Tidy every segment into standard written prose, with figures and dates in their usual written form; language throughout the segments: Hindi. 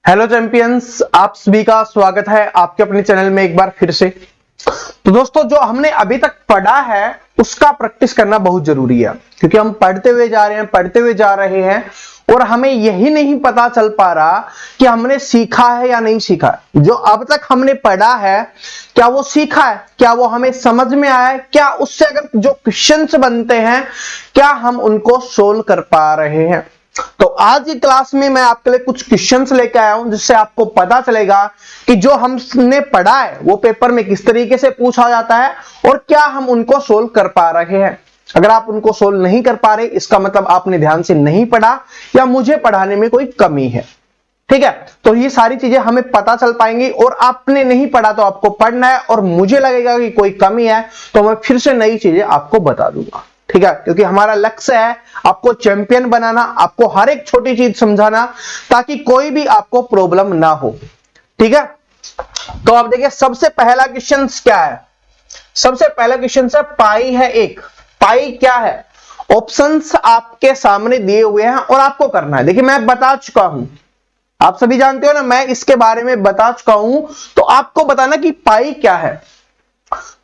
हेलो चैंपियंस, आप सभी का स्वागत है आपके अपने चैनल में एक बार फिर से। तो दोस्तों, जो हमने अभी तक पढ़ा है उसका प्रैक्टिस करना बहुत जरूरी है, क्योंकि हम पढ़ते हुए जा रहे हैं और हमें यही नहीं पता चल पा रहा कि हमने सीखा है या नहीं सीखा है। जो अब तक हमने पढ़ा है क्या वो सीखा है, क्या वो हमें समझ में आया है, क्या उससे अगर जो क्वेश्चंस बनते हैं क्या हम उनको सोल्व कर पा रहे हैं। तो आज की क्लास में मैं आपके लिए कुछ क्वेश्चंस लेकर आया हूं, जिससे आपको पता चलेगा कि जो हमने पढ़ा है वो पेपर में किस तरीके से पूछा जाता है और क्या हम उनको सोल्व कर पा रहे हैं। अगर आप उनको सोल्व नहीं कर पा रहे, इसका मतलब आपने ध्यान से नहीं पढ़ा या मुझे पढ़ाने में कोई कमी है। ठीक है, तो ये सारी चीजें हमें पता चल पाएंगी। और आपने नहीं पढ़ा तो आपको पढ़ना है, और मुझे लगेगा कि कोई कमी है तो मैं फिर से नई चीजें आपको बता दूंगा। ठीक है, क्योंकि हमारा लक्ष्य है आपको चैंपियन बनाना, आपको हर एक छोटी चीज समझाना, ताकि कोई भी आपको प्रॉब्लम ना हो। ठीक है, तो आप देखिए सबसे पहला क्वेश्चन क्या है। सबसे पहला क्वेश्चन है पाई है एक। पाई क्या है? ऑप्शंस आपके सामने दिए हुए हैं और आपको करना है। देखिए मैं बता चुका हूं, आप सभी जानते हो ना, मैं इसके बारे में बता चुका हूं, तो आपको बताना कि पाई क्या है।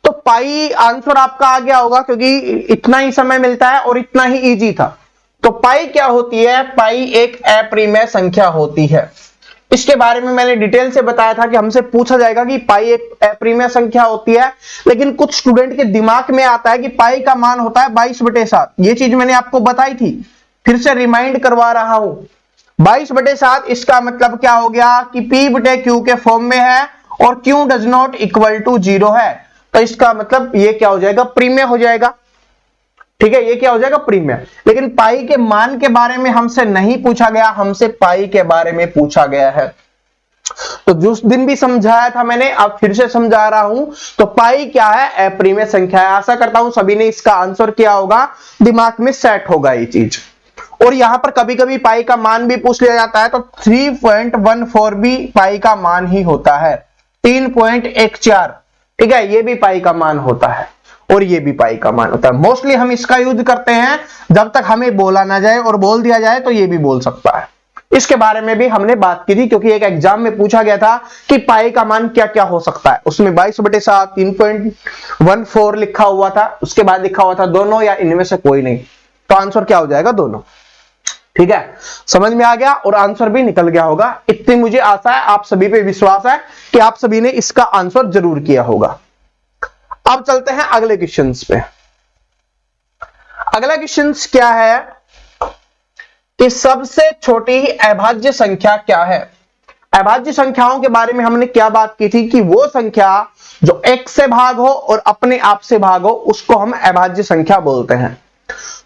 तो पाई आंसर आपका आ गया होगा, क्योंकि इतना ही समय मिलता है और इतना ही इजी था। तो पाई क्या होती है? पाई एक अप्रिमेय संख्या होती है। इसके बारे में मैंने डिटेल से बताया था कि हमसे पूछा जाएगा कि पाई एक अप्रिमेय संख्या होती है, लेकिन कुछ स्टूडेंट के दिमाग में आता है कि पाई का मान होता है 22/7। ये चीज मैंने आपको बताई थी, फिर से रिमाइंड करवा रहा हूं। 22/7 इसका मतलब क्या हो गया कि P/Q के फॉर्म में है और Q does not equal to 0 है। तो इसका मतलब ये क्या हो जाएगा? प्रीमेय हो जाएगा। ठीक है, ये क्या हो जाएगा? प्रीमेय। लेकिन पाई के मान के बारे में हमसे नहीं पूछा गया, हमसे पाई के बारे में पूछा गया है। तो जिस दिन भी समझाया था मैंने, अब फिर से समझा रहा हूं। तो पाई क्या है? अप्रिमेय संख्या है। आशा करता हूं सभी ने इसका आंसर किया होगा, दिमाग में सेट होगा ये चीज। और यहां पर कभी कभी पाई का मान भी पूछ लिया जाता है, तो 3.14 भी पाई का मान ही होता है। 3.14, ठीक है, ये भी पाई का मान होता है और ये भी पाई का मान होता है। मोस्टली हम इसका यूज करते हैं जब तक हमें बोला ना जाए, और बोल दिया जाए तो ये भी बोल सकता है। इसके बारे में भी हमने बात की थी, क्योंकि एक एग्जाम में पूछा गया था कि पाई का मान क्या क्या हो सकता है। उसमें 22/7, 3.14 लिखा हुआ था, उसके बाद लिखा हुआ था दोनों या इनमें से कोई नहीं। तो आंसर क्या हो जाएगा? दोनों। ठीक है, समझ में आ गया और आंसर भी निकल गया होगा। इतनी मुझे आशा है, आप सभी पे विश्वास है कि आप सभी ने इसका आंसर जरूर किया होगा। अब चलते हैं अगले क्वेश्चन पे। अगला क्वेश्चन क्या है कि सबसे छोटी अभाज्य संख्या क्या है। अभाज्य संख्याओं के बारे में हमने क्या बात की थी कि वो संख्या जो एक से भाग हो और अपने आप से भाग हो, उसको हम अभाज्य संख्या बोलते हैं।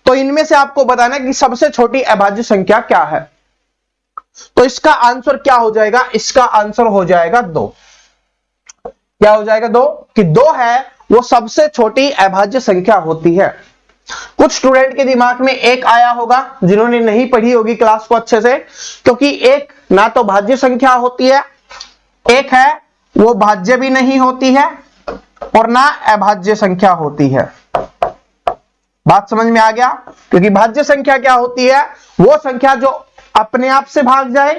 तो इनमें से आपको बताना है कि सबसे छोटी अभाज्य संख्या क्या है। तो इसका आंसर क्या हो जाएगा? इसका आंसर हो जाएगा 2। क्या हो जाएगा? 2, कि 2 है वो सबसे छोटी अभाज्य संख्या होती है। कुछ स्टूडेंट के दिमाग में एक आया होगा जिन्होंने नहीं पढ़ी होगी क्लास को अच्छे से, क्योंकि एक ना तो भाज्य संख्या होती है, एक है वो भाज्य भी नहीं होती है और ना अभाज्य संख्या होती है। बात समझ में आ गया? क्योंकि भाज्य संख्या क्या होती है? वो संख्या जो अपने आप से भाग जाए,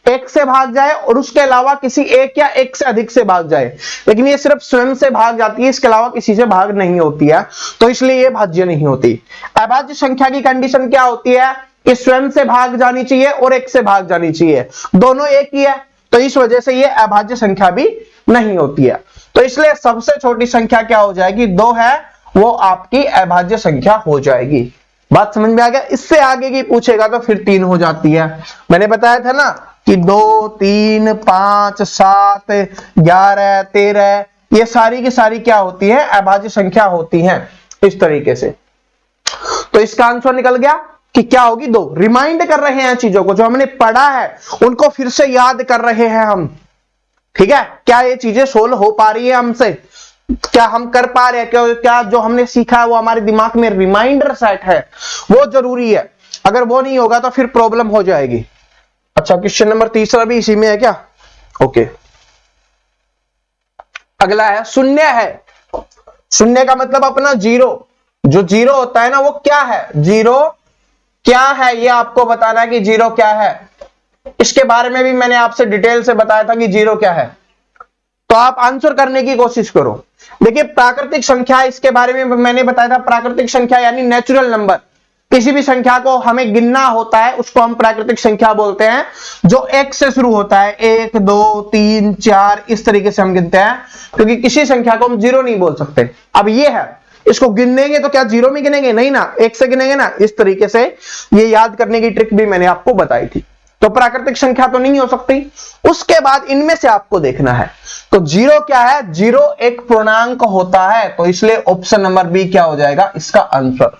एक से भाग जाए और उसके अलावा किसी एक या एक से अधिक से भाग जाए। लेकिन ये सिर्फ स्वयं से भाग जाती है, इसके अलावा किसी से भाग नहीं होती है, तो इसलिए ये भाज्य नहीं होती। अभाज्य संख्या की कंडीशन क्या होती है कि स्वयं से भाग जानी चाहिए और एक से भाग जानी चाहिए, दोनों एक ही है, तो इस वजह से ये अभाज्य संख्या भी नहीं होती है। तो इसलिए सबसे छोटी संख्या क्या हो जाएगी? 2 है, वो आपकी अभाज्य संख्या हो जाएगी। बात समझ में आ गया? इससे आगे की पूछेगा तो फिर 3 हो जाती है। मैंने बताया था ना कि 2, 3, 5, 7, 11, 13 ये सारी की सारी क्या होती है? अभाज्य संख्या होती हैं इस तरीके से। तो इसका आंसर निकल गया कि क्या होगी? 2। रिमाइंड कर रहे हैं चीजों को, जो हमने पढ़ा है उनको फिर से याद कर रहे हैं हम। ठीक है, क्या ये चीजें सोल्व हो पा रही है हमसे? क्या हम कर पा रहे हैं? क्या जो हमने सीखा है वो हमारे दिमाग में रिमाइंडर सेट है? वो जरूरी है। अगर वो नहीं होगा तो फिर प्रॉब्लम हो जाएगी। अच्छा, क्वेश्चन नंबर 3 भी इसी में है क्या? ओके, अगला है शून्य है। शून्य का मतलब अपना 0। जो 0 होता है ना, वो क्या है? 0 क्या है ये आपको बताना है कि 0 क्या है। इसके बारे में भी मैंने आपसे डिटेल से बताया था कि जीरो क्या है, तो आप आंसर करने की कोशिश करो। देखिए प्राकृतिक संख्या, इसके बारे में मैंने बताया था, प्राकृतिक संख्या यानी नेचुरल नंबर, किसी भी संख्या को हमें गिनना होता है उसको हम प्राकृतिक संख्या बोलते हैं, जो एक से शुरू होता है, 1 2 3 4 इस तरीके से हम गिनते हैं, क्योंकि किसी संख्या को हम जीरो नहीं बोल सकते। अब ये है, इसको गिनेंगे तो क्या जीरो में गिनेंगे, नहीं ना, एक से गिनेंगे ना, इस तरीके से। ये याद करने की ट्रिक भी मैंने आपको बताई थी। तो प्राकृतिक संख्या तो नहीं हो सकती। उसके बाद इनमें से आपको देखना है, तो जीरो क्या है, जीरो एक पूर्णांक होता है, तो इसलिए ऑप्शन नंबर बी क्या हो जाएगा इसका आंसर।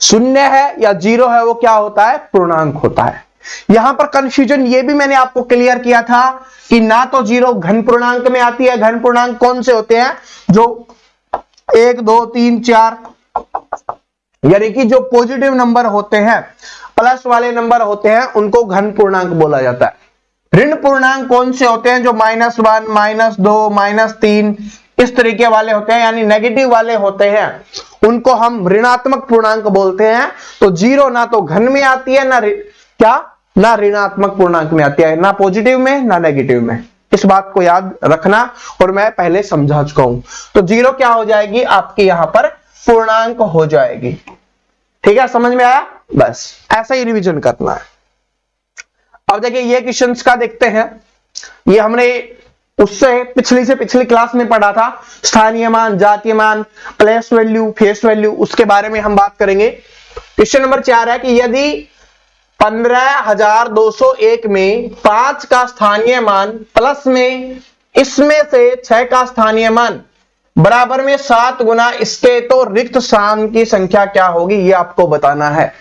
शून्य है या जीरो है वो क्या होता है, पूर्णांक होता है। यहां पर कंफ्यूजन ये भी मैंने आपको क्लियर किया था कि ना तो जीरो घन पूर्णांक में आती है, घन पूर्णांक कौन से होते हैं, जो 1 2 3 4 यानी कि जो पॉजिटिव नंबर होते हैं, प्लस वाले नंबर होते हैं, उनको घन पूर्णांक बोला जाता है। ऋण पूर्णांक कौन से होते हैं, जो -1 -2 -3 इस तरीके वाले होते हैं, यानी नेगेटिव वाले होते हैं, उनको हम ऋणात्मक पूर्णांक बोलते हैं। तो जीरो ना तो घन में आती है, ना ऋणात्मक पूर्णांक में आती है, ना पॉजिटिव में ना नेगेटिव में। इस बात को याद रखना, और मैं पहले समझा चुका हूं। तो जीरो क्या हो जाएगी आपकी यहां पर, पूर्णांक हो जाएगी। ठीक है, समझ में आया, बस ऐसा ही रिवीजन करना है। अब देखिए ये क्वेश्चंस का देखते हैं, ये हमने उससे पिछली क्लास में पढ़ा था, स्थानीय मान, जातीय मान, प्लेस वैल्यू, फेस वैल्यू, उसके बारे में हम बात करेंगे। क्वेश्चन नंबर 4 है कि यदि 15,201 में 5 का स्थानीय मान प्लस में इसमें से 6 का स्थानीय मान बराबर में 7 गुना इसके, तो रिक्त स्थान की संख्या क्या होगी, ये आपको बताना है।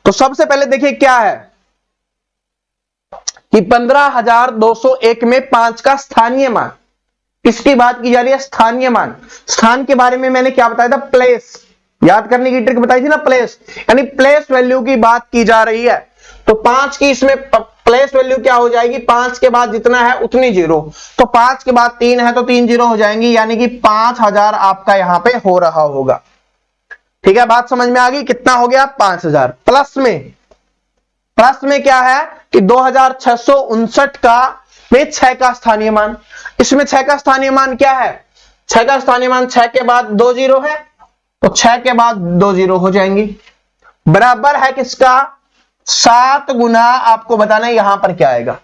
तो सबसे पहले देखिए क्या है कि 15,201 में 5 का स्थानीय मान, इसकी बात की जा रही है, स्थानीय मान। स्थान के बारे में मैंने क्या बताया था, प्लेस, याद करने की ट्रिक बताई थी ना, प्लेस, यानी प्लेस वैल्यू की बात की जा रही है। तो 5 की इसमें प्लेस वैल्यू क्या हो जाएगी, 5 के बाद जितना है उतनी जीरो, तो 5 के बाद 3 है तो 3 जीरो हो जाएंगी, यानी कि 5,000 आपका यहां पे हो रहा होगा। ठीक है, बात समझ में आ गई, कितना हो गया 5,000। प्लस में क्या है कि 2,659 का में 6 का स्थानीय मान, इसमें 6 का स्थानीय मान क्या है, 6 का स्थानीय मान 6 के बाद 2 जीरो है, तो 6 के बाद 2 जीरो हो जाएंगी, बराबर है किसका, 7 गुना, आपको बताना है यहां पर क्या आएगा।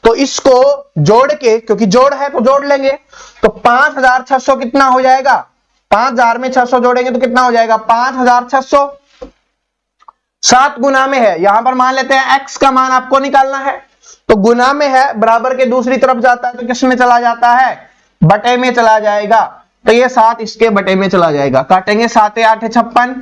तो इसको जोड़ के, क्योंकि जोड़ है तो जोड़ लेंगे, तो 5,600 कितना हो जाएगा, 5,000 में 600 जोड़ेंगे तो कितना हो जाएगा 5,600। 7 गुना में है, यहां पर मान लेते हैं x का मान आपको निकालना है, तो गुना में है, बराबर के दूसरी तरफ जाता है तो किस में चला जाता है, बटे में चला जाएगा। तो ये 7 इसके बटे में चला जाएगा, काटेंगे 7 8 56,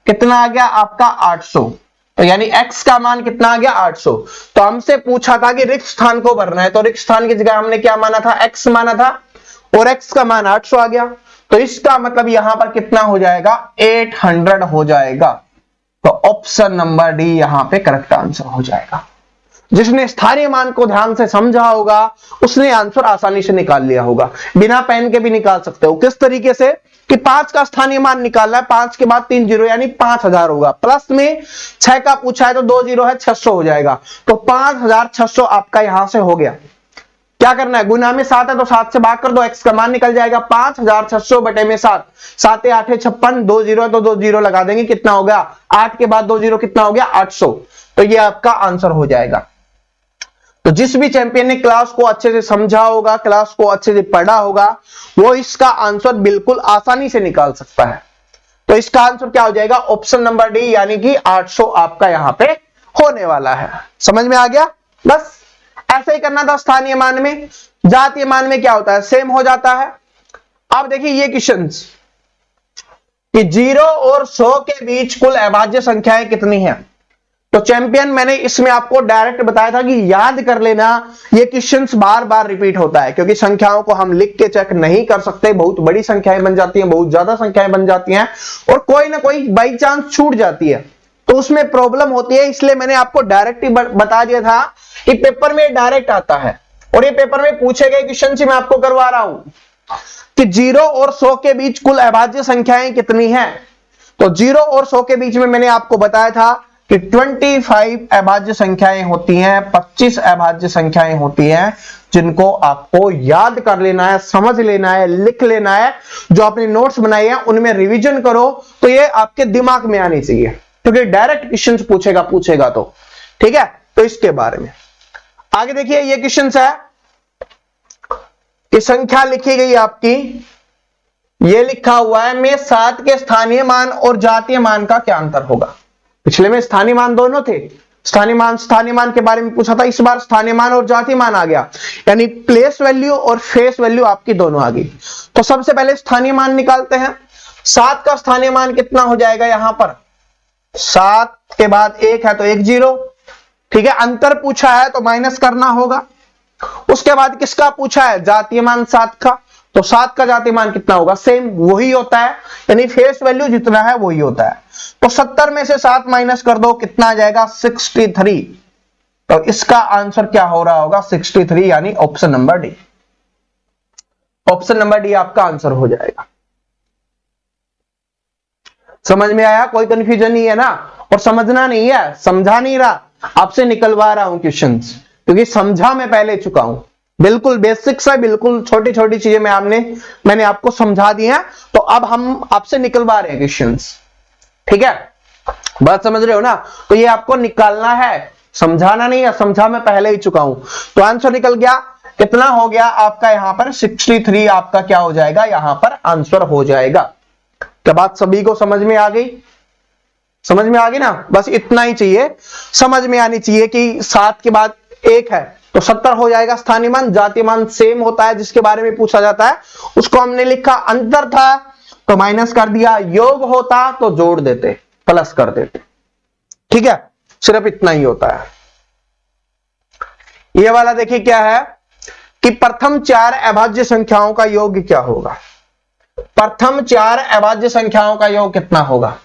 कितना आ गया आपका 800। तो यानी x का मान कितना आ गया 800। तो हमसे पूछा था कि रिक्त स्थान को भरना है, तो रिक्त स्थान की जगह हमने क्या माना था, x माना था, और x का मान 800 आ गया। तो इसका मतलब यहां पर कितना हो जाएगा, 800 हो जाएगा। तो ऑप्शन नंबर डी यहां पे करेक्ट आंसर हो जाएगा। जिसने स्थानीय मान को ध्यान से समझा होगा उसने आंसर आसानी से निकाल लिया होगा, बिना पेन के भी निकाल सकते हो। किस तरीके से कि 5 का स्थानीय मान निकालना है, 5 के बाद 3 जीरो यानी 5,000 होगा, प्लस में 6 का पूछा है तो 2 जीरो है, 600 हो जाएगा। तो 5,600 आपका यहां से हो गया। क्या करना है, गुना में 7 है तो 7 से भाग कर दो, x का मान निकल जाएगा 5,600 बटे में 7, 7 8 56, 2 जीरो है तो 2 जीरो लगा देंगे, कितना हो गया 8 के बाद 2 जीरो कितना हो गया 800। तो ये आपका आंसर हो जाएगा। तो जिस भी चैंपियन ने क्लास को अच्छे से समझा होगा, क्लास को अच्छे से पढ़ा होगा, वो इसका आंसर बिल्कुल आसानी से निकाल सकता है। तो इसका आंसर क्या हो जाएगा, ऑप्शन नंबर डी, यानी कि 800 आपका यहां पे होने वाला है। समझ में आ गया, बस ऐसे ही करना था। स्थानीय मान में, जातीय मान में क्या होता है, सेम हो जाता है। अब देखिए ये क्वेश्चंस कि 0 और 100 के बीच कुल अभाज्य संख्याएं कितनी हैं। तो चैंपियन मैंने इसमें आपको डायरेक्ट बताया था कि याद कर लेना, ये क्वेश्चंस बार बार रिपीट होता है, क्योंकि संख्याओं को हम लिख के चेक नहीं कर सकते, बहुत बड़ी संख्याएं बन जाती हैं, बहुत ज्यादा संख्याएं बन जाती हैं, और कोई ना कोई बाई चांस छूट जाती है तो उसमें प्रॉब्लम होती है। इसलिए मैंने आपको डायरेक्ट ही बता दिया था कि पेपर में डायरेक्ट आता है, और ये पेपर में पूछे गए क्वेश्चन से मैं आपको करवा रहा हूं कि 0 और 100 के बीच कुल अभाज्य संख्याएं कितनी हैं। तो 0 और 100 के बीच में मैंने आपको बताया था कि 25 अभाज्य संख्याएं होती हैं, 25 अभाज्य संख्याएं होती हैं, जिनको आपको याद कर लेना है, समझ लेना है, लिख लेना है। जो आपने नोट्स बनाए हैं उनमें रिवीजन करो, तो ये आपके दिमाग में आनी चाहिए, क्योंकि डायरेक्ट क्वेश्चन पूछेगा तो। ठीक है, तो इसके बारे में आगे देखिए, ये क्वेश्चन है कि संख्या लिखी गई आपकी, ये लिखा हुआ है में 7 के स्थानीय मान और जातीय मान का क्या अंतर होगा। पिछले में स्थानीय मान दोनों थे, स्थानीय मान के बारे में पूछा था, इस बार स्थानीय मान और जातीय मान आ गया, यानी प्लेस वैल्यू और फेस वैल्यू आपकी दोनों आ गई। तो सबसे पहले स्थानीय मान निकालते हैं। 7 का स्थानीय मान कितना हो जाएगा, यहां पर 7 के बाद 1 है तो 1 0। ठीक है, अंतर पूछा है तो माइनस करना होगा। उसके बाद किसका पूछा है, जातीय मान 7 का, तो 7 का जातीय मान कितना होगा, सेम वही होता है, यानी फेस वैल्यू जितना है वही होता है। तो 70 में से 7 माइनस कर दो, कितना आ जाएगा 63। तो इसका आंसर क्या हो रहा होगा 63, यानी option number D. Option number D आपका आंसर हो जाएगा। समझ में आया, कोई कंफ्यूजन नहीं है ना। और समझना नहीं है, समझा नहीं रहा, आपसे निकलवा रहा हूं क्वेश्चंस, क्योंकि समझा मैं पहले चुका हूं। बिल्कुल बेसिक से बिल्कुल छोटी छोटी चीजें मैंने आपको समझा दी हैं, तो अब हम आपसे निकलवा रहे हैं क्वेश्चंस। ठीक है, बात समझ रहे हो ना। तो ये आपको निकालना है, समझाना नहीं है, समझा मैं पहले ही चुका हूं। तो आंसर निकल गया, कितना हो गया आपका यहां पर 63 आपका क्या हो जाएगा, यहां पर आंसर हो जाएगा। क्या बात सभी को समझ में आ गई, समझ में आ गई ना। बस इतना ही चाहिए, समझ में आनी चाहिए कि 7 के बाद 1 है तो 70 हो जाएगा स्थानीय मान, जातीय मान सेम होता है जिसके बारे में पूछा जाता है, उसको हमने लिखा, अंतर था तो माइनस कर दिया, योग होता तो जोड़ देते, प्लस कर देते। ठीक है, सिर्फ इतना ही होता है। ये वाला देखिए क्या है कि प्रथम 4 अभाज्य संख्याओं का योग क्या होगा। प्रथम 4 अभाज्य संख्याओं का योग कितना होगा।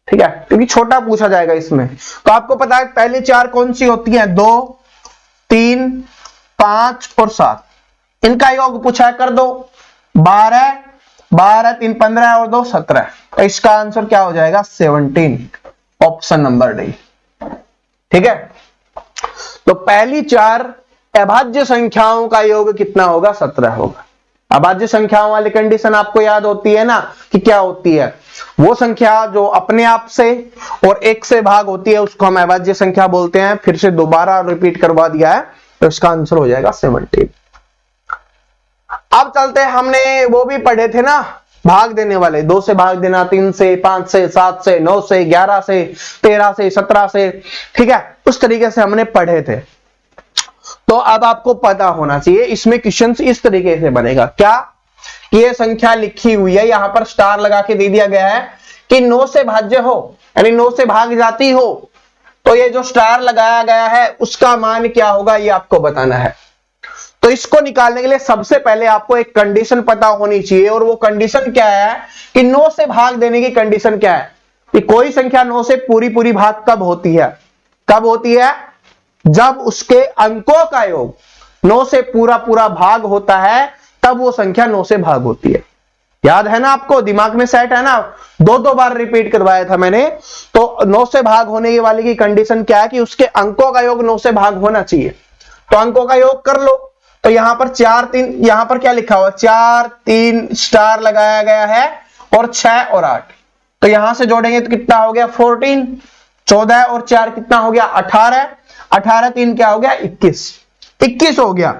ठीक है, क्योंकि छोटा पूछा जाएगा इसमें। तो आपको पता है पहली 4 कौन सी होती हैं, 2 3 5 और 7, इनका योग पूछा है, कर दो 12 12 3 15 और 2 17। तो इसका आंसर क्या हो जाएगा 17, ऑप्शन नंबर डी। ठीक है, तो पहली 4 अभाज्य संख्याओं का योग कितना होगा, 17 होगा। अभाज्य संख्याओं वाली कंडीशन आपको याद होती है ना, कि क्या होती है, वो संख्या जो अपने आप से और 1 से भाग होती है उसको हम अभाज्य संख्या बोलते हैं। फिर से दोबारा रिपीट करवा दिया है, तो इसका आंसर हो जाएगा 17। अब चलते हैं, हमने वो भी पढ़े थे ना भाग देने वाले, 2 से भाग देना, 3 से, 5 से, 7 से, 9 से, 11 से, 13 से, 17 से। ठीक है, उस तरीके से हमने पढ़े थे। तो अब आपको पता होना चाहिए, इसमें क्वेश्चन इस तरीके से बनेगा, क्या ये संख्या लिखी हुई है, यहां पर स्टार लगा के दे दिया गया है कि 9 से भाज्य हो, यानी 9 से भाग जाती हो, तो ये जो स्टार लगाया गया है उसका मान क्या होगा, ये आपको बताना है। तो इसको निकालने के लिए सबसे पहले आपको एक कंडीशन पता होनी चाहिए, और वो कंडीशन क्या है कि 9 से भाग देने की कंडीशन क्या है, कि कोई संख्या 9 से पूरी भाग कब होती है, कब होती है, जब उसके अंकों का योग 9 से पूरा भाग होता है, तब वो संख्या 9 से भाग होती है। याद है ना आपको, दिमाग में सेट है ना, 2 बार रिपीट करवाया था मैंने। तो 9 से भाग होने वाली की कंडीशन क्या है कि उसके अंकों का योग 9 से भाग होना चाहिए। तो अंकों का योग कर लो, तो यहां पर 4 3, यहां पर क्या लिखा हुआ, 4 3 स्टार लगाया गया है, और 6 और 8। तो यहां से जोड़ेंगे तो कितना हो गया 14, 14 और 4 कितना हो गया 18, 18 3 क्या हो गया 21 हो गया।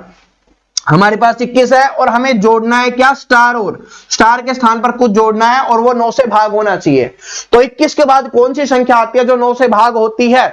हमारे पास 21 है, और हमें जोड़ना है क्या, स्टार, और स्टार के स्थान पर कुछ जोड़ना है, और वो 9 से भाग होना चाहिए। तो 21 के बाद कौन सी संख्या आती है जो 9 से भाग होती है,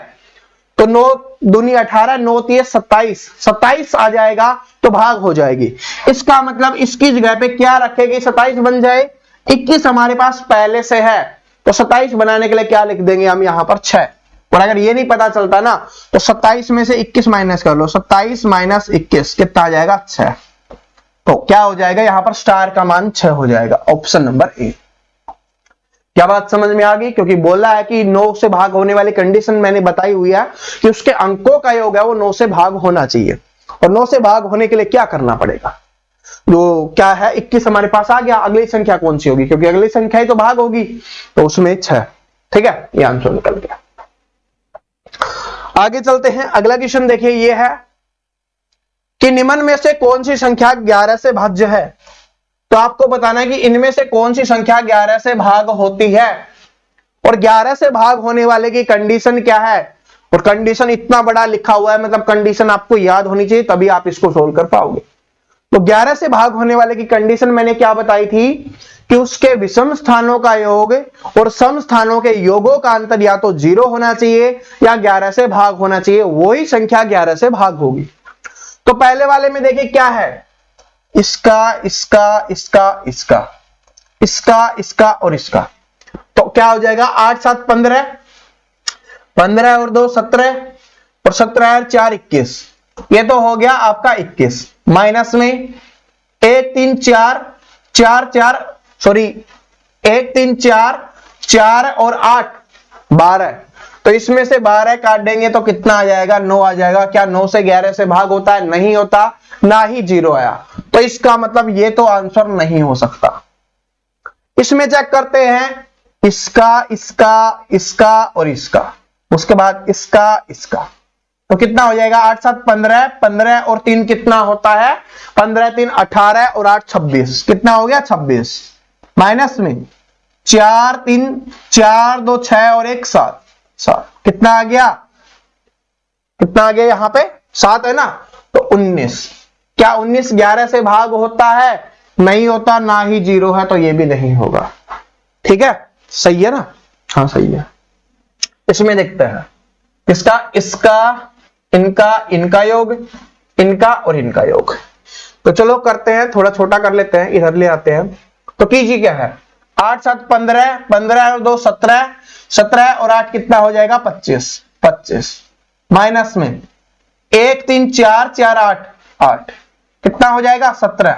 तो 9 दूनी 18, 9 3 27, 27 आ जाएगा तो भाग हो जाएगी। इसका मतलब इसकी जगह पे क्या रखेगी, 27 बन जाए। 21 हमारे पास पहले से है, तो 27 बनाने के लिए क्या लिख देंगे हम यहां पर 6। और अगर ये नहीं पता चलता ना, तो 27 में से 21 माइनस कर लो, 27 माइनस 21 कितना आ जाएगा 6। तो क्या हो जाएगा यहां पर स्टार का मान 6 हो जाएगा, ऑप्शन नंबर ए। क्या बात समझ में आ गई, क्योंकि बोला है कि 9 से भाग होने वाली कंडीशन मैंने बताई हुई है कि उसके अंकों का योग है वो 9 से भाग होना चाहिए। और 9 से भाग होने के लिए क्या करना पड़ेगा, जो क्या है 21 हमारे पास आ गया, अगली संख्या कौन सी होगी, क्योंकि अगली संख्या ही तो भाग होगी, तो उसमें 6। ठीक है, ये आंसर निकल गया। आगे चलते हैं, अगला क्वेश्चन देखिए, ये है कि निम्न में से कौन सी संख्या 11 से भाज्य है। तो आपको बताना है कि इनमें से कौन सी संख्या 11 से भाग होती है और 11 से भाग होने वाले की कंडीशन क्या है। और कंडीशन इतना बड़ा लिखा हुआ है, मतलब कंडीशन आपको याद होनी चाहिए तभी आप इसको सोल्व कर पाओगे। तो 11 से भाग होने वाले की कंडीशन मैंने क्या बताई थी कि उसके विषम स्थानों का योग और सम स्थानों के योगों का अंतर या तो 0 होना चाहिए या 11 से भाग होना चाहिए, वही संख्या 11 से भाग होगी। तो पहले वाले में देखिए क्या है, इसका इसका इसका इसका इसका इसका और इसका, तो क्या हो जाएगा 8 7 15, 15 और 2 17 और 17 और 4 21, ये तो हो गया आपका 21। माइनस में 1 3 4 4 4 सॉरी 1 3 4 4 और 8 12, तो इसमें से 12 काट देंगे तो कितना आ जाएगा 9 आ जाएगा। क्या 9 से 11 से भाग होता है? नहीं होता, ना ही 0 आया, तो इसका मतलब ये तो आंसर नहीं हो सकता। इसमें चेक करते हैं इसका इसका इसका और इसका, उसके बाद इसका इसका, तो कितना हो जाएगा 8 7 15, 15 और 3 कितना होता है 15 3 18 और 8 26, कितना हो गया 26। माइनस में 4 3 4 2 6 और 1 7 7, कितना आ गया, कितना आ गया यहां पे 7 है ना, तो 19। क्या 19 11 से भाग होता है? नहीं होता, ना ही 0 है, तो ये भी नहीं होगा। ठीक है, सही है ना? हाँ सही है। इसमें देखते हैं इसका इसका इनका इनका योग, इनका और इनका योग। तो चलो करते हैं, थोड़ा छोटा कर लेते हैं, इधर ले आते हैं। तो कीजिए क्या है 8 7 15, 15 और 2 17, 17 और 8 कितना हो जाएगा 25 25। माइनस में 1 3 4 4 8 8, कितना हो जाएगा 17।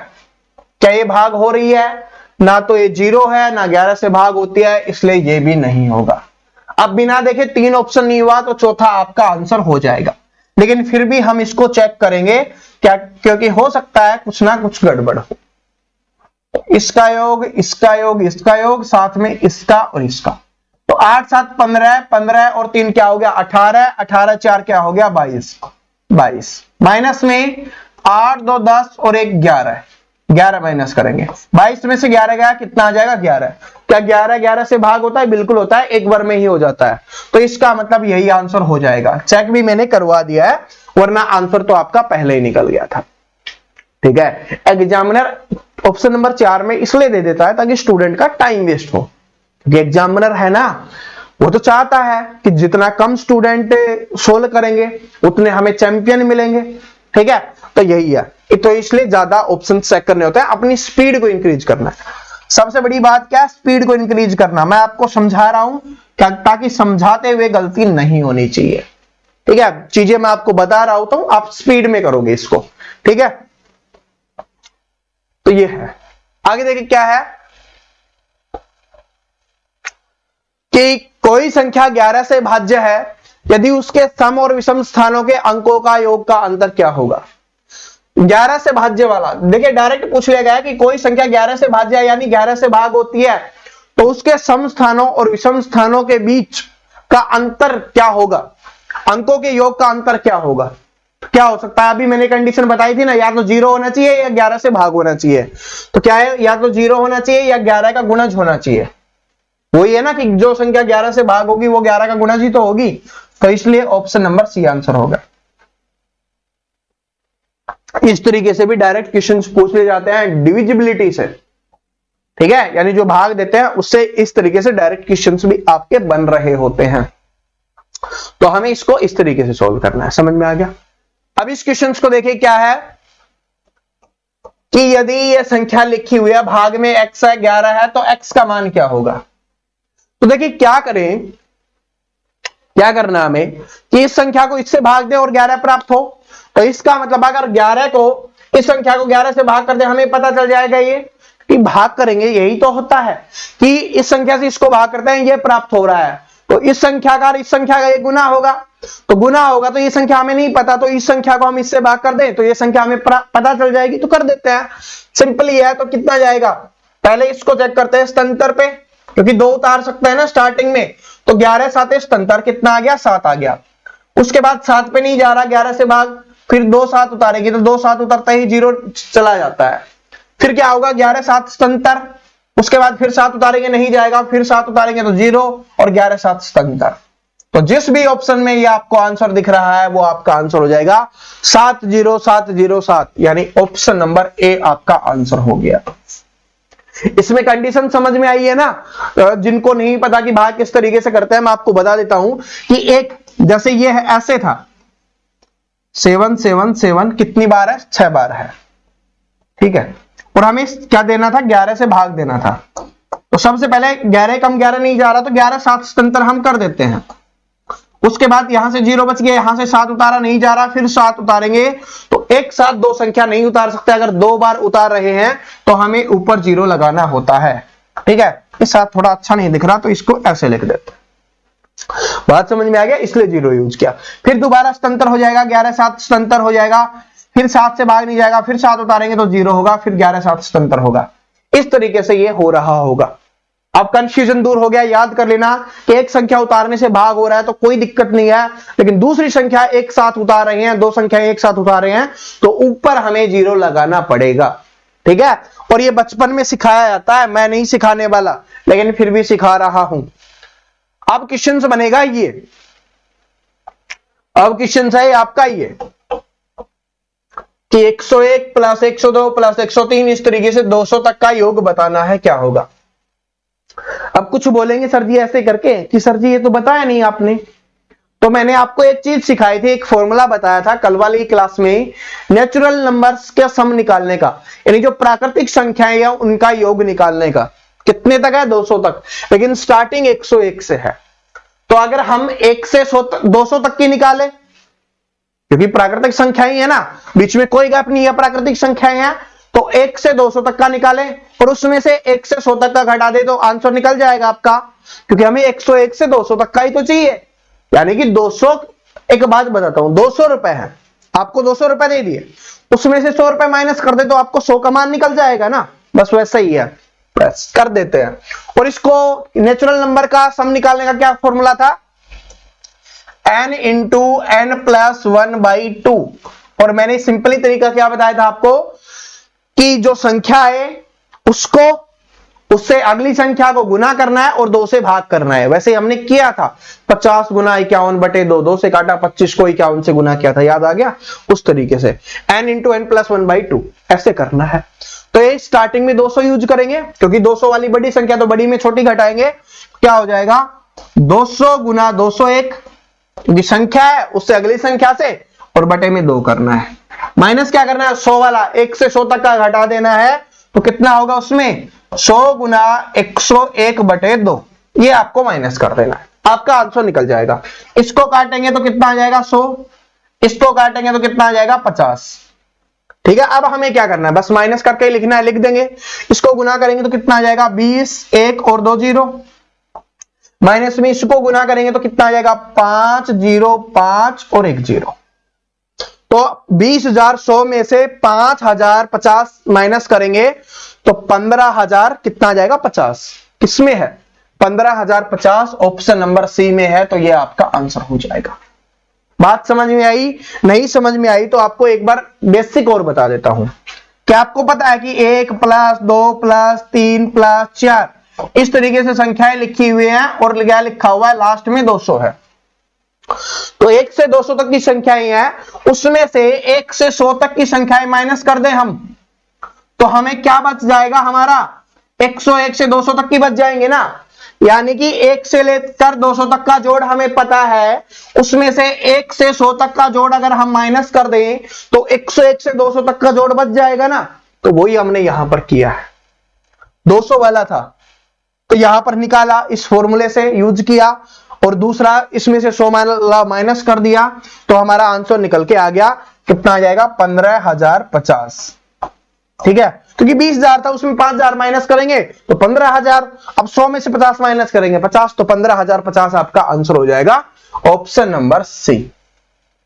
क्या ये भाग हो रही है? ना तो ये 0 है, ना 11 से भाग होती है, इसलिए ये भी नहीं होगा। अब बिना देखे 3 ऑप्शन नहीं हुआ तो चौथा आपका आंसर हो जाएगा, लेकिन फिर भी हम इसको चेक करेंगे क्या, क्योंकि हो सकता है कुछ ना कुछ गड़बड़ हो। इसका योग इसका योग इसका योग, साथ में इसका और इसका, तो 8 7 15, 15 और 3 क्या हो गया 18, 18 4 क्या हो गया 22 22। माइनस में 8 2 10 और 1 11, 11 माइनस करेंगे, 22 में से 11 गया, कितना आ जाएगा 11। क्या 11 11 से भाग होता है? बिल्कुल होता है, एक बार में ही हो जाता है, तो इसका मतलब यही आंसर हो जाएगा। चेक भी मैंने करवा दिया है, वरना आंसर तो आपका पहले ही निकल गया था। ठीक है, एग्जामिनर ऑप्शन नंबर 4 में इसलिए दे देता है ताकि स्टूडेंट का टाइम वेस्ट हो, क्योंकि एग्जामिनर है ना, वो तो चाहता है कि जितना कम स्टूडेंट सोल्व करेंगे उतने हमें चैंपियन मिलेंगे। ठीक है, तो यही है, तो इसलिए ज्यादा ऑप्शन चेक करने होते हैं, अपनी स्पीड को इंक्रीज करना है। सबसे बड़ी बात क्या है? स्पीड को इंक्रीज करना। मैं आपको समझा रहा हूं ताकि समझाते हुए गलती नहीं होनी चाहिए। ठीक है, चीजें मैं आपको बता रहा हूं तो आप स्पीड में करोगे इसको। ठीक है, तो ये है। आगे देखिए क्या है कि कोई संख्या 11 से भाज्य है यदि उसके सम और विषम स्थानों के अंकों का योग का अंतर क्या होगा। 11 से भाज्य वाला देखिए, डायरेक्ट पूछ लिया गया है कि कोई संख्या 11 से भाज्य है यानी 11 से भाग होती है, तो उसके सम स्थानों और विषम स्थानों के बीच का अंतर क्या होगा, अंकों के योग का अंतर क्या होगा। क्या हो सकता है? अभी मैंने कंडीशन बताई थी ना, या तो 0 होना चाहिए या 11 से भाग होना चाहिए। तो क्या है, या तो 0 होना चाहिए या 11 का गुणज होना चाहिए। वही है ना कि जो संख्या 11 से भाग होगी वो 11 का गुणज ही तो होगी, तो इसलिए ऑप्शन नंबर सी आंसर होगा। इस तरीके से भी डायरेक्ट क्वेश्चंस पूछ लिए जाते हैं डिविजिबिलिटी से। ठीक है, यानी जो भाग देते हैं उससे इस तरीके से डायरेक्ट क्वेश्चंस भी आपके बन रहे होते हैं। तो हमें इसको इस तरीके से सॉल्व करना है। समझ में आ गया? अब इस क्वेश्चंस को देखिए क्या है कि यदि यह संख्या लिखी हुई है, भाग में x है 11 है, तो x का मान क्या होगा। तो देखिए क्या करें, क्या करना हमें कि इस संख्या को इससे भाग दें और 11 प्राप्त हो। तो इसका मतलब अगर 11 को इस संख्या को 11 से भाग कर दे, हमें पता चल जाएगा ये कि भाग करेंगे, यही तो होता है कि इस संख्या से इसको भाग करते हैं, ये प्राप्त हो रहा है। तो इस संख्या का इस संख्या का ये गुना होगा, तो गुना होगा तो ये संख्या हमें नहीं पता, तो इस संख्या को हम इससे भाग कर दें तो ये संख्या हमें पता चल जाएगी, तो कर देते हैं। सिंपल ही है। तो कितना जाएगा, पहले इसको चेक करते हैं स्तंतर पे, क्योंकि 2 उतार सकते हैं ना स्टार्टिंग में। तो 11 7 स्तंतर कितना आ गया 7 आ गया। उसके बाद 7 पे नहीं जा रहा, 11 से भाग, फिर 2 7 उतारेंगे तो 2 7 उतरता ही 0 चला जाता है। फिर क्या होगा, 11 7 77, उसके बाद फिर 7 उतारेंगे नहीं जाएगा, फिर 7 उतारेंगे तो 0 और 11 7 77। तो जिस भी ऑप्शन में ये आपको आंसर दिख रहा है वो आपका आंसर हो जाएगा 70707, यानी ऑप्शन नंबर ए आपका आंसर हो गया। इसमें कंडीशन समझ में आई है ना? जिनको नहीं पता कि भाग किस तरीके से करते हैं, मैं आपको बता देता हूं कि एक जैसे ये है, ऐसे था 7 7 7 कितनी बार है, 6 बार है, ठीक है। और हमें क्या देना था, 11 से भाग देना था। तो सबसे पहले 11 कम 11 नहीं जा रहा, तो 11 7 77 हम कर देते हैं। उसके बाद यहां से 0 बच गया, यहां से 7 उतारा नहीं जा रहा, फिर 7 उतारेंगे तो एक साथ 2 संख्या नहीं उतार सकते। अगर 2 बार उतार रहे हैं तो हमें ऊपर 0 लगाना होता है, ठीक है। इस साथ थोड़ा अच्छा नहीं दिख रहा तो इसको ऐसे लिख देते हैं। बात समझ में आ गया, इसलिए 0 यूज किया। फिर दोबारा स्वतंत्र हो जाएगा, 11 7 स्वतंत्र हो जाएगा, फिर 7 से भाग नहीं जाएगा, फिर 7 उतारेंगे तो 0 होगा, फिर 11 7 स्वतंत्र होगा। इस तरीके से ये हो रहा होगा। अब कंफ्यूजन दूर हो गया, याद कर लेना कि एक संख्या उतारने से भाग हो रहा है तो कोई दिक्कत नहीं है, लेकिन दूसरी संख्या एक साथ उतार रहे हैं, 2 संख्या एक साथ उतार रहे हैं तो ऊपर हमें 0 लगाना पड़ेगा, ठीक है। और ये बचपन में सिखाया जाता है, मैं नहीं सिखाने वाला, लेकिन फिर भी सिखा रहा हूं। अब क्वेश्चन बनेगा ये, अब क्वेश्चन है आपका ये कि 101 प्लस 102 प्लस 103 इस तरीके से 200 तक का योग बताना है, क्या होगा। अब कुछ बोलेंगे सर जी ऐसे करके कि सर जी ये तो बताया नहीं आपने। तो मैंने आपको एक चीज सिखाई थी, एक फॉर्मूला बताया था कल वाली क्लास में, नेचुरल नंबर्स का सम निकालने का, यानी जो प्राकृतिक संख्याएं या उनका योग निकालने का। कितने तक है, 200 तक, लेकिन स्टार्टिंग 101 से है। तो अगर हम 1 से 200 तक की निकाले, क्योंकि प्राकृतिक संख्याएं है ना, बीच में कोई गैप नहीं है, प्राकृतिक संख्याएं हैं, तो 1 से 200 तक का निकाले और उसमें से 1 से 100 तक का घटा दे तो आंसर निकल जाएगा आपका, क्योंकि हमें 101 से 200 तक का ही तो चाहिए। यानी कि 200, एक बात बताता हूं, 200 रुपए है, आपको 200 रुपए दे दिए, उसमें से 100 रुपए माइनस कर दे तो आपको 100 का मान निकल जाएगा ना, बस वैसा ही है, बस कर देते हैं। और इसको नेचुरल नंबर का सम निकालने का क्या फॉर्मूला था, n इंटू n प्लस 1/2। और मैंने सिंपली तरीका क्या बताया था आपको कि जो संख्या है उसको उससे अगली संख्या को गुना करना है और 2 से भाग करना है। वैसे हमने किया था 50 गुना 51/2, 2 से काटा, 25 को 51 से गुना किया था, याद आ गया। उस तरीके से n इंटू n प्लस 1/2 ऐसे करना है। तो ये स्टार्टिंग में 200 यूज करेंगे, क्योंकि 200 वाली बड़ी संख्या तो बड़ी में छोटी घटाएंगे, क्या हो जाएगा 200 गुना 201, क्योंकि संख्या है उससे अगली संख्या से, और बटे में 2 करना है। माइनस क्या करना है, 100 वाला 1 से 100 तक का घटा देना है, तो कितना होगा उसमें 100 गुना 101/2, ये आपको माइनस कर देना है, आपका आंसर निकल जाएगा। इसको काटेंगे तो कितना आ जाएगा 100, इसको काटेंगे तो कितना आ जाएगा 50, ठीक है। अब हमें क्या करना है, बस माइनस करके ही लिखना है, लिख देंगे। इसको गुना करेंगे तो कितना आ जाएगा 20, 1 और 2 0, माइनस में इसको गुना करेंगे तो कितना आ जाएगा 5 0 5 और 1 0। तो 20,100 में से 5,050 माइनस करेंगे तो 15,000 कितना आ जाएगा 50, किसमें है 15,050, ऑप्शन नंबर सी में है, तो ये आपका आंसर हो जाएगा। बात समझ में आई? नहीं समझ में आई तो आपको एक बार बेसिक और बता देता हूं। क्या आपको पता है कि 1 प्लस 2 प्लस 3 प्लस 4 इस तरीके से संख्याएं लिखी हुई हैं और क्या लिखा हुआ है, लास्ट में 200 है। तो 1 से 200 तक की संख्याएं हैं, उसमें से 1 से 100 तक की संख्याएं माइनस कर दें हम, तो हमें क्या बच जाएगा, हमारा 101 से 200 तक की बच जाएंगे ना। यानी कि 1 से लेकर 200 तक का जोड़ हमें पता है, उसमें से 1 से 100 तक का जोड़ अगर हम माइनस कर दें तो 101 से 200 तक का जोड़ बच जाएगा ना। तो वही हमने यहां पर किया है, 200 वाला था तो यहां पर निकाला, इस फॉर्मूले से यूज किया, और दूसरा इसमें से 100 माइनस कर दिया, तो हमारा आंसर निकल के आ गया, कितना आ जाएगा 15,050, ठीक है। क्योंकि 20,000 था, उसमें 5,000 माइनस करेंगे तो 15,000, अब 100 में से 50 माइनस करेंगे 50, तो 15,050 आपका आंसर हो जाएगा, ऑप्शन नंबर सी।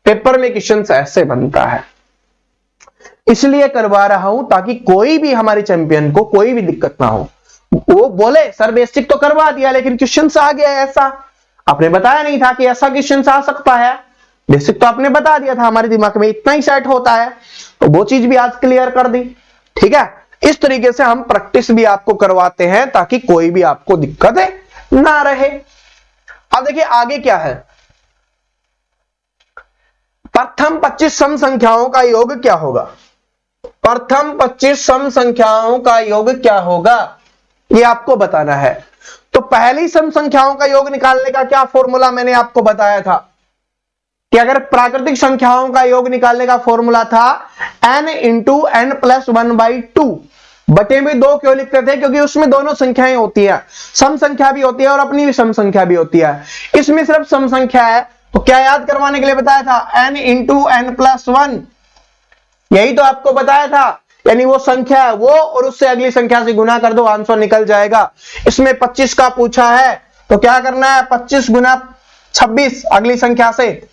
पेपर में क्वेश्चन ऐसे बनता है, इसलिए करवा रहा हूं ताकि कोई भी हमारे चैंपियन को कोई भी दिक्कत ना हो। वो बोले सर बेसिक तो करवा दिया लेकिन क्वेश्चन आ गया ऐसा, आपने बताया नहीं था कि ऐसा क्वेश्चन आ सकता है, बेसिक तो आपने बता दिया था, हमारे दिमाग में इतना ही सेट होता है, तो वो चीज भी आज क्लियर कर दी। ठीक है, इस तरीके से हम प्रैक्टिस भी आपको करवाते हैं ताकि कोई भी आपको दिक्कत ना रहे। अब देखिए आगे क्या है, प्रथम 25 सम संख्याओं का योग क्या होगा। प्रथम 25 सम संख्याओं का योग क्या होगा, ये आपको बताना है। तो पहली सम संख्याओं का योग निकालने का क्या फॉर्मूला मैंने आपको बताया था कि अगर प्राकृतिक संख्याओं का योग निकालने का फॉर्मूला था n इंटू एन प्लस 1/2। बटे में 2 क्यों लिखते थे, क्योंकि उसमें दोनों संख्याएं होती है, सम संख्या भी होती है और अपनी भी सम संख्या भी होती है। इसमें सिर्फ सम संख्या है, तो क्या याद करवाने के लिए बताया था, n इंटू एन प्लस 1, यही तो आपको बताया था। यानी वो संख्या है वो, और उससे अगली संख्या से गुना कर दो, आंसर निकल जाएगा। इसमें 25 का पूछा है, तो क्या करना है, 25 गुना 26 अगली संख्या से,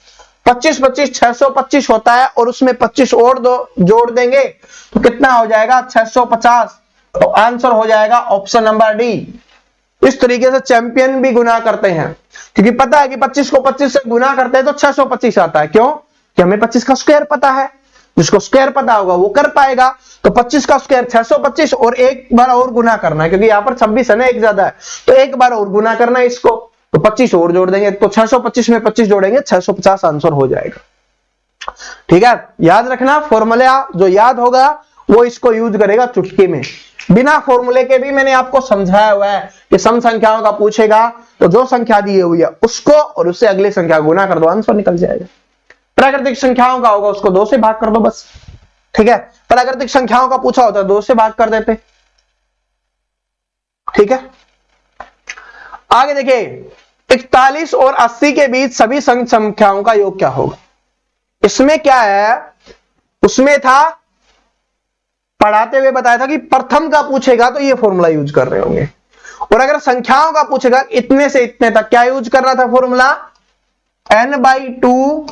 25 25 625 होता है, और उसमें 25 और दो जोड़ देंगे तो कितना हो जाएगा 650। तो आंसर हो जाएगा ऑप्शन नंबर डी। इस तरीके से चैंपियन भी गुना करते हैं, क्योंकि पता है कि 25 को 25 से गुना करते हैं तो 625 आता है। क्यों, कि हमें 25 का स्क्वायर पता है, जिसको स्क्वायर पता होगा वो कर पाएगा। तो 25 का स्क्वायर 625, और एक बार और गुना करना है, क्योंकि यहां पर 26 है ना, एक ज्यादा है, तो एक बार और गुना करना है इसको, तो 25 और जोड़ देंगे, तो 625 में 25 जोड़ेंगे 650 आंसर हो जाएगा। ठीक है, याद रखना, फॉर्मूला जो याद होगा वो इसको यूज करेगा चुटकी में। बिना फॉर्मूले के भी मैंने आपको समझाया हुआ है कि सम संख्याओं का पूछेगा तो जो संख्या दी हुई है उसको और उससे अगली संख्या गुना कर दो, आंसर निकल जाएगा। प्राकृतिक संख्याओं का होगा उसको 2 से भाग कर दो बस। ठीक है, प्राकृतिक संख्याओं का पूछा होता है 2 से भाग कर देते। ठीक है, आगे देखिए, 41 और 80 के बीच सभी संख्याओं का योग क्या होगा। इसमें क्या है, उसमें था पढ़ाते हुए बताया था कि प्रथम का पूछेगा तो ये फॉर्मूला यूज कर रहे होंगे, और अगर संख्याओं का पूछेगा इतने से इतने तक, क्या यूज करना था फॉर्मूला, n/2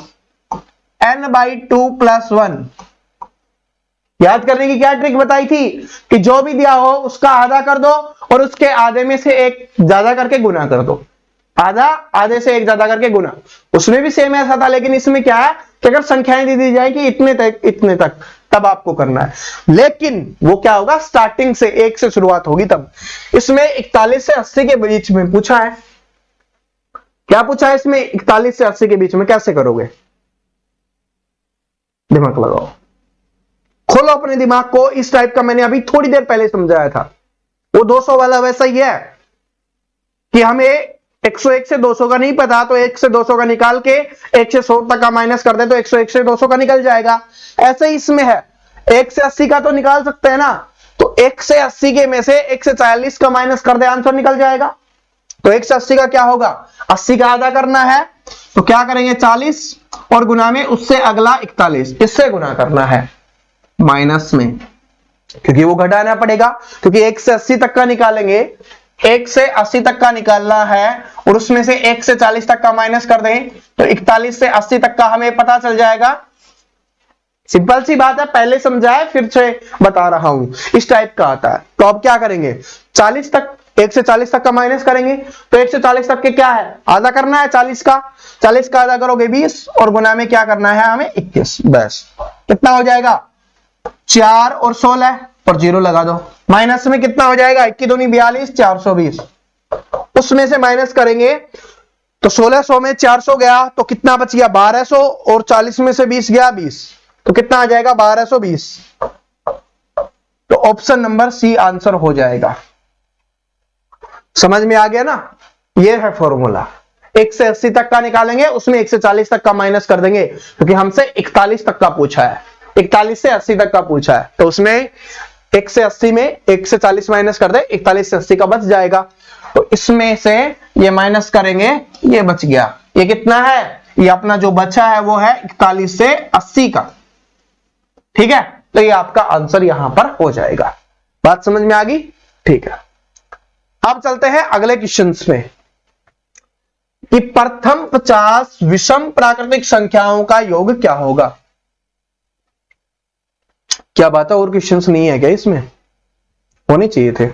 प्लस 1। याद करने की क्या ट्रिक बताई थी कि जो भी दिया हो उसका आधा कर दो और उसके आधे में से एक ज्यादा करके गुना कर दो, आधा आधे से एक ज्यादा करके गुना। उसमें भी सेम ऐसा था, लेकिन इसमें क्या है कि अगर संख्याएं दे दी जाए कि इतने तक तब आपको करना है, लेकिन वो क्या होगा, स्टार्टिंग से 1 से शुरुआत होगी तब। इसमें 41 से 80 के बीच में पूछा है, क्या पूछा है इसमें, 41 से 80 के बीच में कैसे करोगे, दिमाग लगाओ, खोलो अपने दिमाग को। इस टाइप का मैंने अभी थोड़ी देर पहले समझाया था, वो 200 वाला वैसा ही है कि हमें 101 से 200 का नहीं पता, तो 1 से 200 का निकाल के 1 से 100 तक का माइनस कर दे तो 101 से 200 का निकल जाएगा। ऐसे ही इसमें है, 1 से 80 का तो निकाल सकते हैं ना, तो 1 से 80 के में से 1 से 40 का माइनस कर दे, आंसर निकल जाएगा। तो 1 से 80 का क्या होगा, 80 का आधा करना है, तो क्या करेंगे 40 और गुना में उससे अगला 41, इससे गुना करना है माइनस में, क्योंकि वो घटाना पड़ेगा, क्योंकि 1 से 80 तक का निकालेंगे, 1 से 80 तक का निकालना है और उसमें से 1 से 40 तक का माइनस कर दें तो 41 से 80 तक का हमें पता चल जाएगा। सिंपल सी बात है, पहले समझाया फिर से बता रहा हूं, इस टाइप का आता है। तो अब क्या करेंगे, 40 तक, 1 से 40 तक का माइनस करेंगे, तो 1 से 40 तक के क्या है, आधा करना है 40 का, 40 का आधा करोगे 20 और गुना में क्या करना है हमें 21, बस कितना हो जाएगा 4 और 16 और 0 लगा दो। माइनस में कितना हो जाएगा, 21 दूनी 42, 420, उसमें से माइनस करेंगे तो 1600 में 400 गया तो कितना बच गया 1200, और 40 में से 20 गया 20, तो कितना आ जाएगा 1220। तो ऑप्शन नंबर सी आंसर हो जाएगा। समझ में आ गया ना, ये है फॉर्मूला। 1 से 80 तक का निकालेंगे, उसमें 1 से 40 तक का माइनस कर देंगे, क्योंकि हमसे 41 तक का पूछा है, 41 से 80 तक का पूछा है, तो उसमें 1 से 80 में 1 से 40 माइनस कर दे, 41 से 80 का बच जाएगा। तो इसमें से ये माइनस करेंगे, ये बच गया, ये कितना है, ये अपना जो बचा है वो है 41 से 80 का। ठीक है, तो ये आपका आंसर यहां पर हो जाएगा। बात समझ में आ गई, ठीक है। अब चलते हैं अगले क्वेश्चंस में कि प्रथम 50 विषम प्राकृतिक संख्याओं का योग क्या होगा। क्या बात है, और क्वेश्चंस नहीं है क्या इसमें, होने चाहिए थे,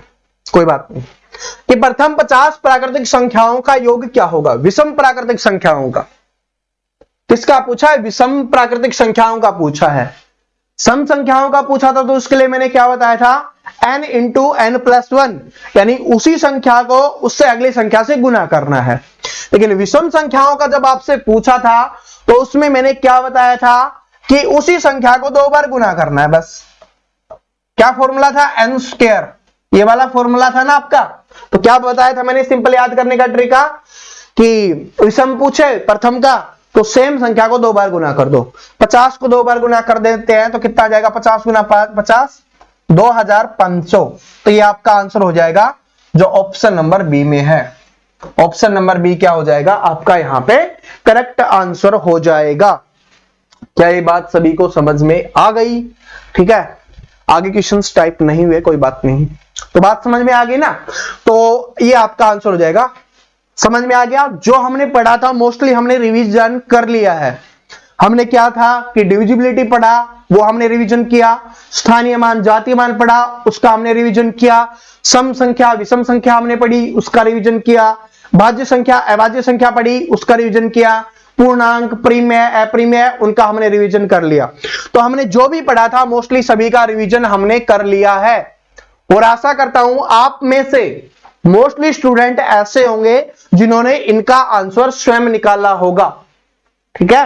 कोई बात नहीं। कि प्रथम 50 प्राकृतिक संख्याओं का योग क्या होगा, विषम प्राकृतिक संख्याओं का। किसका पूछा है? विषम प्राकृतिक संख्याओं का पूछा है। सम संख्याओं का पूछा था तो उसके लिए मैंने क्या बताया था? n इंटू n प्लस 1, यानी उसी संख्या को उससे अगली संख्या से गुना करना है। लेकिन विषम संख्याओं का जब आपसे पूछा था तो उसमें मैंने क्या बताया था कि उसी संख्या को 2 बार गुना करना है बस। क्या फॉर्मूला था? n स्क्वायर, ये वाला फॉर्मूला था ना आपका। तो क्या बताया था मैंने सिंपल याद करने का तरीका कि विषम पूछे प्रथम का तो सेम संख्या को 2 बार गुना कर दो। 50 को 2 बार गुना कर देते हैं तो कितना आ जाएगा? 50 गुना 50 2500। तो ये आपका आंसर हो जाएगा जो ऑप्शन नंबर बी में है। ऑप्शन नंबर बी क्या हो जाएगा आपका? यहां पे करेक्ट आंसर हो जाएगा। क्या ये बात सभी को समझ में आ गई? ठीक है, आगे क्वेश्चंस टाइप नहीं हुए, कोई बात नहीं। तो बात समझ में आ गई ना? तो ये आपका आंसर हो जाएगा। समझ में आ गया? जो हमने पढ़ा था मोस्टली हमने रिवीजन कर लिया है। हमने क्या था कि डिविजिबिलिटी पढ़ा, वो हमने रिवीजन किया। स्थानीय मान जातीय मान पढ़ा, उसका हमने रिवीजन किया। सम संख्या विषम संख्या हमने पढ़ी, उसका रिवीजन किया। भाज्य संख्या अभाज्य संख्या पढ़ी, उसका रिवीजन किया। पूर्णांक परिमेय अपरिमेय उनका हमने रिवीजन कर लिया। तो हमने जो भी पढ़ा था मोस्टली सभी का रिवीजन हमने कर लिया है। और आशा करता हूं आप में से मोस्टली स्टूडेंट ऐसे होंगे जिन्होंने इनका आंसर स्वयं निकाला होगा। ठीक है,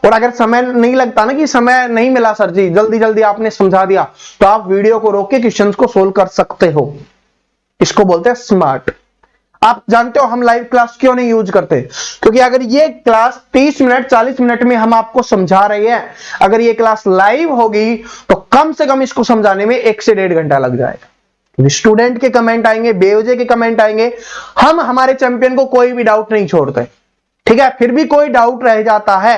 और अगर समय नहीं लगता ना कि समय नहीं मिला सर जी, जल्दी जल्दी आपने समझा दिया, तो आप वीडियो को रोक के क्वेश्चंस को सोल्व कर सकते हो। इसको बोलते हैं स्मार्ट। आप जानते हो हम लाइव क्लास क्यों नहीं यूज करते? क्योंकि अगर ये क्लास 30 मिनट 40 मिनट में हम आपको समझा रहे हैं, अगर ये क्लास लाइव होगी तो कम से कम इसको समझाने में 1 से 1.5 घंटा लग जाएगा। स्टूडेंट के कमेंट आएंगे, बेवजह के कमेंट आएंगे। हम हमारे चैंपियन को कोई भी डाउट नहीं छोड़ते। ठीक है, फिर भी कोई डाउट रह जाता है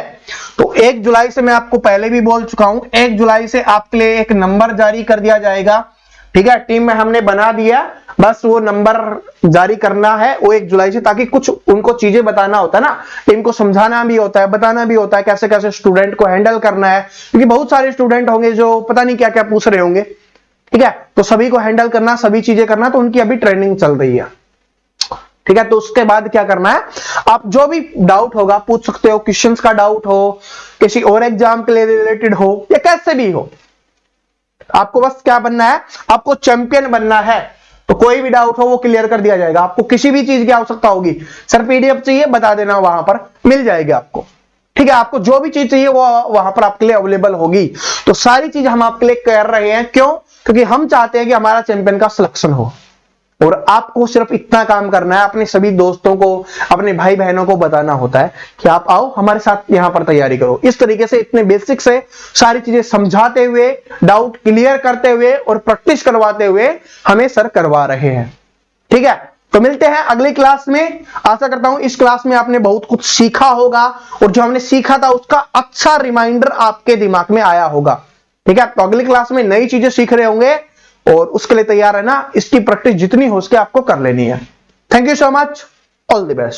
तो 1 जुलाई से, मैं आपको पहले भी बोल चुका हूं, 1 जुलाई से आपके लिए एक नंबर जारी कर दिया जाएगा। ठीक है, टीम में हमने बना दिया, बस वो नंबर जारी करना है वो 1 जुलाई से, ताकि कुछ उनको चीजें बताना होता है ना, टीम को समझाना भी होता है, बताना भी होता है कैसे कैसे स्टूडेंट को हैंडल करना है। क्योंकि बहुत सारे स्टूडेंट होंगे जो पता नहीं क्या क्या पूछ रहे होंगे। ठीक है, तो सभी को हैंडल करना, सभी चीजें करना, तो उनकी अभी ट्रेनिंग चल रही है। ठीक है, तो उसके बाद क्या करना है, आप जो भी डाउट होगा पूछ सकते हो। क्वेश्चंस का डाउट हो, किसी और एग्जाम के लिए रिलेटेड हो, या कैसे भी हो, आपको बस क्या बनना है, आपको चैंपियन बनना है। तो कोई भी डाउट हो वो क्लियर कर दिया जाएगा। आपको किसी भी चीज की आवश्यकता होगी, सर पीडीएफ चाहिए, बता देना, वहां पर मिल जाएगी आपको। ठीक है, आपको जो भी चीज चाहिए वो वहां पर आपके लिए अवेलेबल होगी। तो सारी चीज हम आपके लिए कर रहे हैं। क्यों? क्योंकि हम चाहते हैं कि हमारा चैंपियन का सिलेक्शन हो। और आपको सिर्फ इतना काम करना है, अपने सभी दोस्तों को, अपने भाई बहनों को बताना होता है कि आप आओ हमारे साथ यहां पर तैयारी करो। इस तरीके से इतने बेसिक से सारी चीजें समझाते हुए, डाउट क्लियर करते हुए और प्रैक्टिस करवाते हुए हमें सर करवा रहे हैं। ठीक है, तो मिलते हैं अगली क्लास में। आशा करता हूं इस क्लास में आपने बहुत कुछ सीखा होगा और जो हमने सीखा था उसका अच्छा रिमाइंडर आपके दिमाग में आया होगा। ठीक है, तो अगली क्लास में नई चीजें सीख रहे होंगे और उसके लिए तैयार है ना, इसकी प्रैक्टिस जितनी हो सके आपको कर लेनी है। Thank you so much, all the best.